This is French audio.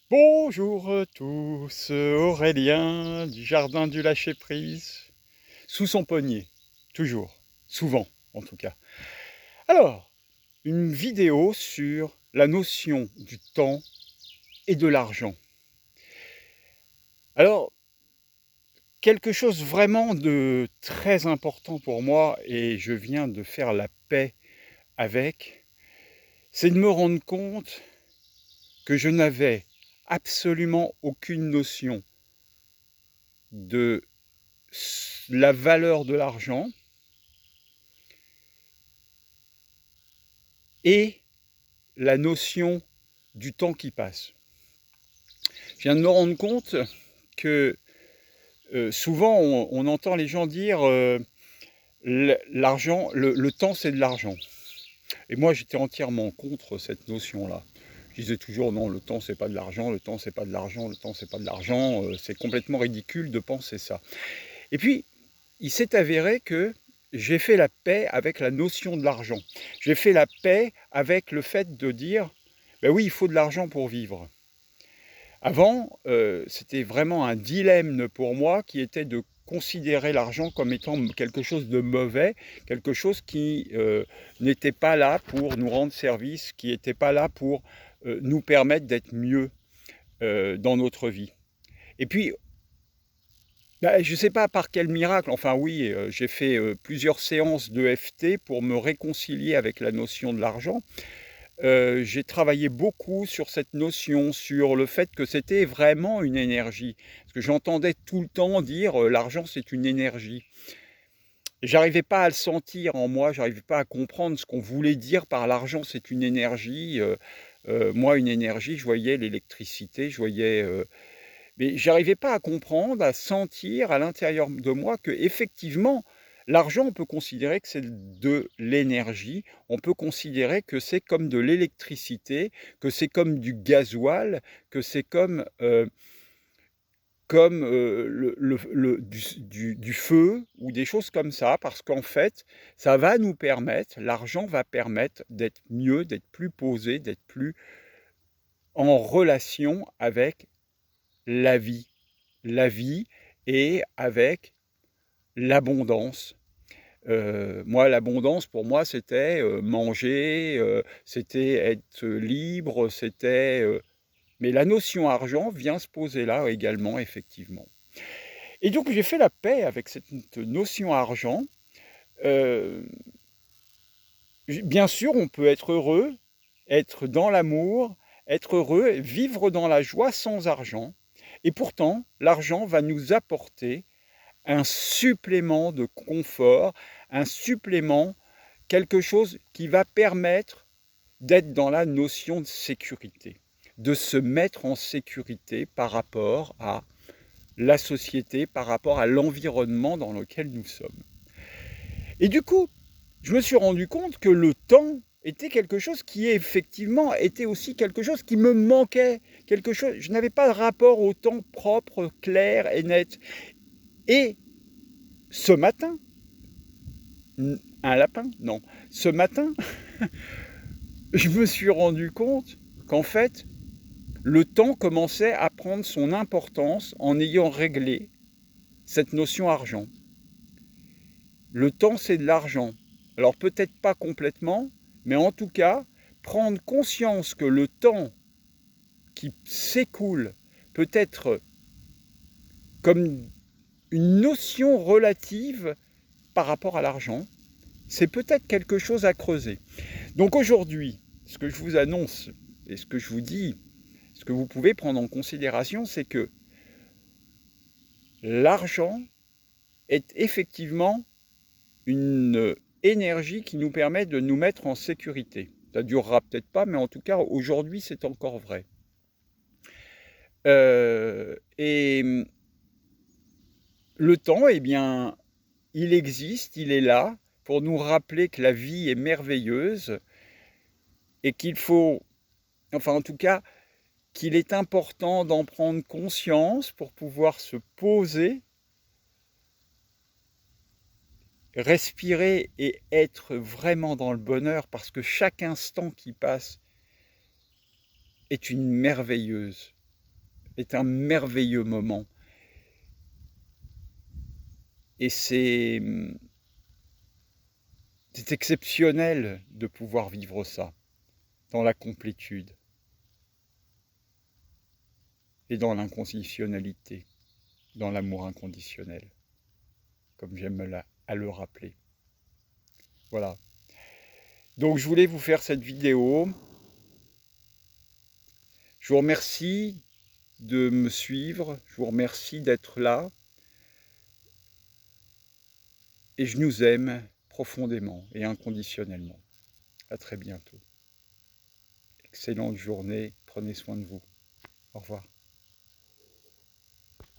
Bonjour tous, Aurélien du jardin du lâcher-prise, sous son pommier, toujours, souvent en tout cas. Alors, une vidéo sur la notion du temps et de l'argent. Alors, quelque chose vraiment de très important pour moi, et je viens de faire la paix avec, c'est de me rendre compte que je n'avais absolument aucune notion de la valeur de l'argent et la notion du temps qui passe. Je viens de me rendre compte que souvent on entend les gens dire l'argent, le temps c'est de l'argent. Et moi j'étais entièrement contre cette notion-là. Je disais toujours non, le temps c'est pas de l'argent, le temps c'est pas de l'argent, le temps c'est pas de l'argent, c'est complètement ridicule de penser ça. Et puis il s'est avéré que j'ai fait la paix avec la notion de l'argent. J'ai fait la paix avec le fait de dire ben oui, il faut de l'argent pour vivre. Avant, c'était vraiment un dilemme pour moi qui était de considérer l'argent comme étant quelque chose de mauvais, quelque chose qui n'était pas là pour nous rendre service, qui n'était pas là pour nous permettre d'être mieux dans notre vie. Et puis, bah, je ne sais pas par quel miracle, enfin oui, j'ai fait plusieurs séances d'EFT pour me réconcilier avec la notion de l'argent. J'ai travaillé beaucoup sur cette notion, sur le fait que c'était vraiment une énergie. Parce que j'entendais tout le temps dire l'argent c'est une énergie. J'arrivais pas à le sentir en moi, j'arrivais pas à comprendre ce qu'on voulait dire par l'argent c'est une énergie. Moi, une énergie, je voyais l'électricité, je voyais. Mais j'arrivais pas à comprendre, à sentir à l'intérieur de moi que effectivement, l'argent, on peut considérer que c'est de l'énergie, on peut considérer que c'est comme de l'électricité, que c'est comme du gasoil, que c'est comme du feu ou des choses comme ça, parce qu'en fait, ça va nous permettre, l'argent va permettre d'être mieux, d'être plus posé, d'être plus en relation avec la vie. La vie et avec l'abondance. Moi, l'abondance, pour moi, c'était manger, c'était être libre, c'était... Mais la notion argent vient se poser là également, effectivement. Et donc, j'ai fait la paix avec cette notion argent. Euh, Bien sûr, on peut être heureux, être dans l'amour, être heureux, vivre dans la joie sans argent. Et pourtant, l'argent va nous apporter un supplément de confort, un supplément, quelque chose qui va permettre d'être dans la notion de sécurité, de se mettre en sécurité par rapport à la société, par rapport à l'environnement dans lequel nous sommes. Et du coup, je me suis rendu compte que le temps était quelque chose qui effectivement était aussi quelque chose qui me manquait, quelque chose, je n'avais pas de rapport au temps propre, clair et net. Et ce matin, un lapin? Non. Ce matin, je me suis rendu compte qu'en fait, le temps commençait à prendre son importance en ayant réglé cette notion argent. Le temps, c'est de l'argent. Alors peut-être pas complètement, mais en tout cas, prendre conscience que le temps qui s'écoule peut être comme une notion relative par rapport à l'argent, c'est peut-être quelque chose à creuser. Donc aujourd'hui, ce que je vous annonce et ce que je vous dis, ce que vous pouvez prendre en considération, c'est que l'argent est effectivement une énergie qui nous permet de nous mettre en sécurité. Ça ne durera peut-être pas, mais en tout cas, aujourd'hui, c'est encore vrai. Et le temps, eh bien, il existe, il est là pour nous rappeler que la vie est merveilleuse et qu'il faut, enfin en tout cas, qu'il est important d'en prendre conscience pour pouvoir se poser, respirer et être vraiment dans le bonheur, parce que chaque instant qui passe est une merveilleuse. est un merveilleux moment. Et c'est exceptionnel de pouvoir vivre ça, dans la complétude et dans l'inconditionnalité, dans l'amour inconditionnel, comme j'aime à le rappeler. Voilà. Donc je voulais vous faire cette vidéo. Je vous remercie de me suivre, je vous remercie d'être là. Et je nous aime profondément et inconditionnellement. À très bientôt. Excellente journée, prenez soin de vous. Au revoir.